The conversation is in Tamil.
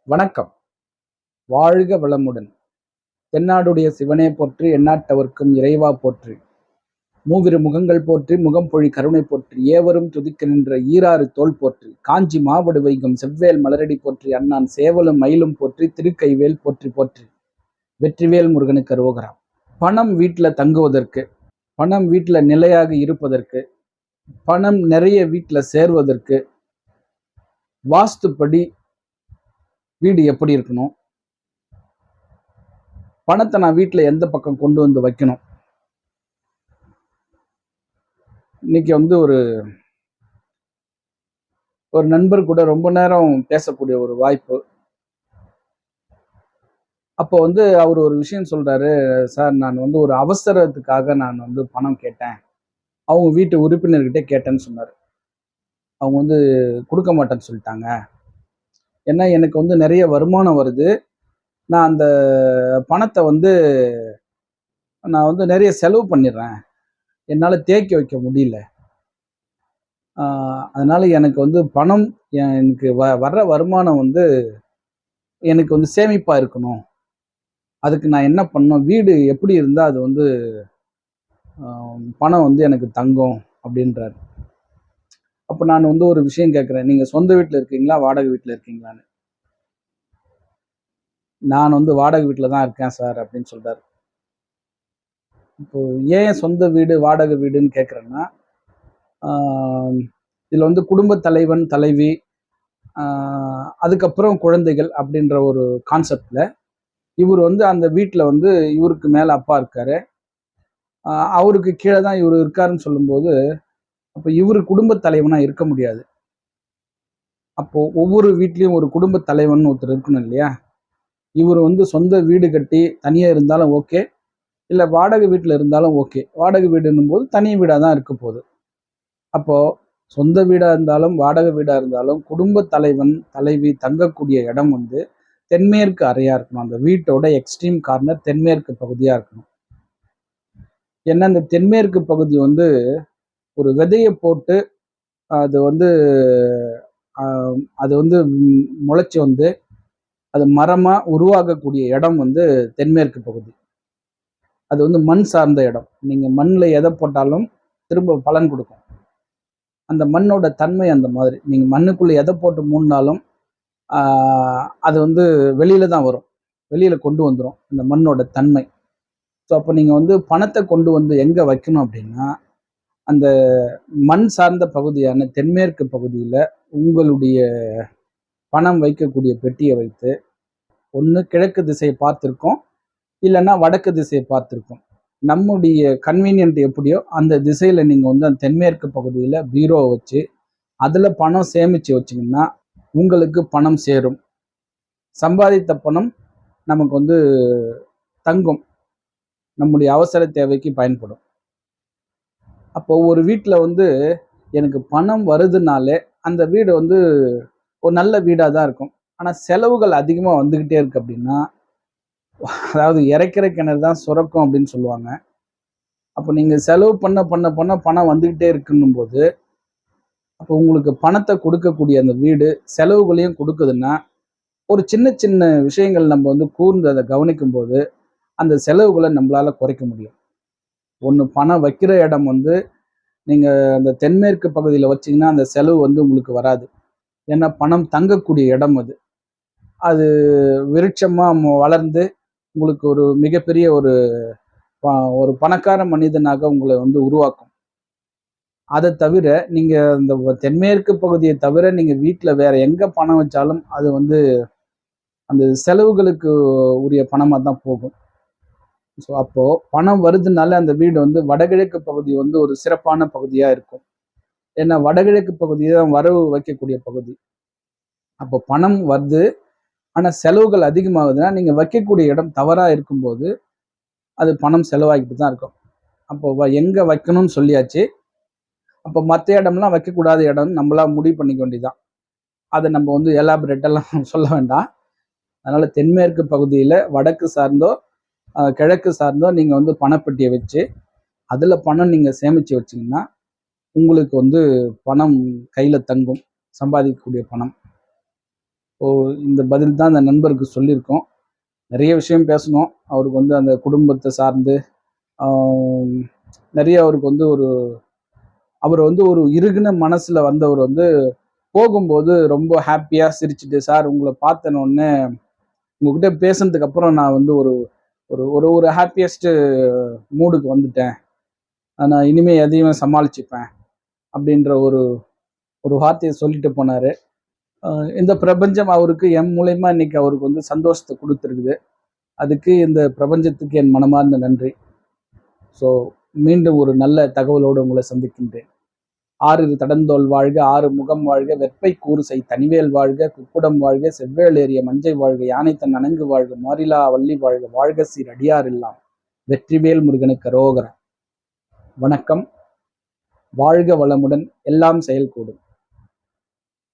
வணக்கம். வாழ்க வளமுடன். தென்னாடுடைய சிவனே போற்றி, எந்நாட்டவர்க்கும் இறைவா போற்றி, மூவிரு முகங்கள் போற்றி, முகம்பொழி கருணை போற்றி, ஏவரும் துதிக்க நின்ற ஈராறு தோள் போற்றி, காஞ்சி மாவடு வைகும் செவ்வேல் மலரடி போற்றி, அண்ணான் சேவலும் மயிலும் போற்றி, திருக்கைவேல் போற்றி போற்றி, வெற்றிவேல் முருகனுக்கு அரோகரா. பணம் வீட்டுல தங்குவதற்கு, பணம் வீட்டுல நிலையாக இருப்பதற்கு, பணம் நிறைய வீட்டுல சேர்வதற்கு வாஸ்துப்படி வீடு எப்படி இருக்கணும், பணத்தை நான் வீட்டில் எந்த பக்கம் கொண்டு வந்து வைக்கணும். இன்னைக்கு ஒரு நண்பர் கூட ரொம்ப நேரம் பேசக்கூடிய ஒரு வாய்ப்பு. அப்போ அவர் ஒரு விஷயம் சொல்றாரு, சார் நான் ஒரு அவசரத்துக்காக நான் பணம் கேட்டேன், அவங்க வீட்டு உறுப்பினர்கிட்ட கேட்டேன்னு சொன்னார். அவங்க கொடுக்க மாட்டேன்னு சொல்லிட்டாங்க. ஏன்னா எனக்கு நிறைய வருமானம் வருது, நான் அந்த பணத்தை நான் நிறைய செலவு பண்ணிடுறேன், என்னால் தேக்கி வைக்க முடியல. அதனால எனக்கு பணம், எனக்கு வர்ற வருமானம் எனக்கு சேமிப்பா இருக்கணும். அதுக்கு நான் என்ன பண்ணணும், வீடு எப்படி இருந்தா அது பணம் எனக்கு தங்கும் அப்படின்றாரு. அப்ப நான் ஒரு விஷயம் கேட்கிறேன், நீங்க சொந்த வீட்டுல இருக்கீங்களா, வாடகை வீட்டுல இருக்கீங்களான்னு. நான் வாடகை வீட்டுல தான் இருக்கேன் சார் அப்படின்னு சொல்றாரு. இப்போ ஏன் சொந்த வீடு வாடகை வீடுன்னு கேட்குறேன்னா, இதுல குடும்ப தலைவன் தலைவி, அதுக்கப்புறம் குழந்தைகள் அப்படின்ற ஒரு கான்செப்ட்ல இவர் அந்த வீட்டில் இவருக்கு மேலே அப்பா இருக்காரு, அவருக்கு கீழே தான் இவர் இருக்காருன்னு சொல்லும்போது, அப்போ இவர் குடும்ப தலைவனா இருக்க முடியாது. அப்போ ஒவ்வொரு வீட்லேயும் ஒரு குடும்ப தலைவன் ஒருத்தர் இருக்கணும் இல்லையா. இவர் சொந்த வீடு கட்டி தனியாக இருந்தாலும் ஓகே, இல்லை வாடகை வீட்டில் இருந்தாலும் ஓகே. வாடகை வீடுன்னும் போது தனி வீடாக தான் இருக்க போகுது. அப்போ சொந்த வீடாக இருந்தாலும் வாடகை வீடாக இருந்தாலும் குடும்ப தலைவன் தலைவி தங்கக்கூடிய இடம் தென்மேற்கு அறையா இருக்கணும். அந்த வீட்டோட எக்ஸ்ட்ரீம் கார்னர் தென்மேற்கு பகுதியா இருக்கணும். ஏன்னா இந்த தென்மேற்கு பகுதி ஒரு விதையை போட்டு அது அது முளைச்சி அது மரமா உருவாகக்கூடிய இடம் தென்மேற்கு பகுதி. அது மண் சார்ந்த இடம். நீங்க மண்ணில் எதை போட்டாலும் திரும்ப பலன் கொடுக்கும். அந்த மண்ணோட தன்மை அந்த மாதிரி. நீங்க மண்ணுக்குள்ள எதை போட்டு மூடினாலும் அது வெளியில தான் வரும், வெளியில கொண்டு வந்துடும் இந்த மண்ணோட தன்மை. ஸோ அப்போ நீங்க பணத்தை கொண்டு எங்க வைக்கணும் அப்படின்னா, அந்த மண் சார்ந்த பகுதியான தென்மேற்கு பகுதியில் உங்களுடைய பணம் வைக்கக்கூடிய பெட்டியை வைத்து, ஒன்று கிழக்கு திசையை பார்த்துருக்கோம், இல்லைன்னா வடக்கு திசையை பார்த்துருக்கோம். நம்முடைய கன்வீனியன்ட் எப்படியோ அந்த திசையில் நீங்கள் அந்த தென்மேற்கு பகுதியில் பீரோவை வச்சு அதில் பணம் சேமித்து வச்சிங்கன்னா உங்களுக்கு பணம் சேரும். சம்பாதித்த பணம் நமக்கு தங்கும், நம்முடைய அவசர தேவைக்கு பயன்படும். அப்போ ஒரு வீட்டில் எனக்கு பணம் வருதுனாலே அந்த வீடு ஒரு நல்ல வீடாக தான் இருக்கும். ஆனால் செலவுகள் அதிகமாக வந்துக்கிட்டே இருக்கு அப்படின்னா, அதாவது இறைக்கிற கிணறு தான் சுரக்கும் அப்படின்னு சொல்லுவாங்க. அப்போ நீங்கள் செலவு பண்ண பண்ண பண்ண பணம் வந்துக்கிட்டே இருக்குன்னும் போது, அப்போ உங்களுக்கு பணத்தை கொடுக்கக்கூடிய அந்த வீடு செலவுகளையும் கொடுக்குதுன்னா, ஒரு சின்ன சின்ன விஷயங்கள் நம்ம கூர்ந்து அதை கவனிக்கும் போது அந்த செலவுகளை நம்மளால குறைக்க முடியும். ஒன்று, பணம் வைக்கிற இடம் நீங்கள் அந்த தென்மேற்கு பகுதியில் வச்சிங்கன்னா அந்த செலவு உங்களுக்கு வராது. ஏன்னா பணம் தங்கக்கூடிய இடம் அது. அது விருட்சமாக வளர்ந்து உங்களுக்கு ஒரு மிகப்பெரிய ஒரு பணக்கார மனிதனாக உங்களை உருவாக்கும். அதை தவிர நீங்கள் இந்த தென்மேற்கு பகுதியை தவிர நீங்கள் வீட்டில் வேற எங்கே பணம் வச்சாலும் அது அந்த செலவுகளுக்கு உரிய பணமாக தான் போகும். ஸோ அப்போது பணம் வருதுனால அந்த வீடு வடகிழக்கு பகுதி ஒரு சிறப்பான பகுதியாக இருக்கும். ஏன்னா வடகிழக்கு பகுதி தான் வரவு வைக்கக்கூடிய பகுதி. அப்போ பணம் வருது, ஆனால் செலவுகள் அதிகமாகுதுன்னா நீங்கள் வைக்கக்கூடிய இடம் தவறாக இருக்கும்போது அது பணம் செலவாகிட்டு தான் இருக்கும். அப்போ எங்கே வைக்கணும்னு சொல்லியாச்சு. அப்போ மற்ற இடம்லாம் வைக்கக்கூடாத இடம்னு நம்மளா முடிவு பண்ணிக்க வேண்டியதான். அதை நம்ம எலாபரேட்டெல்லாம் சொல்ல வேண்டாம். அதனால் தென்மேற்கு பகுதியில் வடக்கு சார்ந்தோ கிழக்கு சார்ந்தோ நீங்கள் பணப்பெட்டியை வச்சு அதில் பணம் நீங்கள் சேமித்து வச்சிங்கன்னா உங்களுக்கு பணம் கையில் தங்கும், சம்பாதிக்கக்கூடிய பணம். இந்த பதில் தான் அந்த நண்பருக்கு சொல்லியிருக்கோம். நிறைய விஷயம் பேசணும். அவருக்கு வந்து அந்த குடும்பத்தை சார்ந்து நிறைய அவருக்கு வந்து அவர் வந்து ஒரு இறுகின மனசுல வந்தவர் வந்து போகும்போது ரொம்ப ஹாப்பியா சிரிச்சுட்டு, சார் உங்களை பார்த்தனோடனே உங்ககிட்ட பேசுனதுக்கு அப்புறம் நான் வந்து ஒரு ஒரு ஒரு ஒரு ஹாப்பியஸ்ட் மூடுக்கு வந்துட்டேன். நான் இனிமே எதையுமே சமாளிச்சுப்பேன் அப்படின்ற ஒரு ஒரு வார்த்தையை சொல்லிட்டு போனாரு. இந்த பிரபஞ்சம் அவருக்கு என் மூலயமா இன்னைக்கு அவருக்கு வந்து சந்தோஷத்தை கொடுத்துருக்குது. அதுக்கு இந்த பிரபஞ்சத்துக்கு என் மனமார்ந்த நன்றி. ஸோ மீண்டும் ஒரு நல்ல தகவலோடு உங்களை சந்திக்கின்றேன். ஆறிரு தடந்தோள் வாழ்க, ஆறு முகம் வாழ்க, வெற்பை கூறுசை தனிவேல் வாழ்க, குக்குடம் வாழ்க, செவ்வேள் ஏறிய மஞ்சை வாழ்க, யானைத்தன் அணங்கு வாழ்க, மாரிலா வள்ளி வாழ்க, வாழ்க சீர் அடியார் எல்லாம், வெற்றிவேல் முருகனுக்கு அரோகரா. வணக்கம். வாழ்க வளமுடன். எல்லாம் செயல்கூடும்.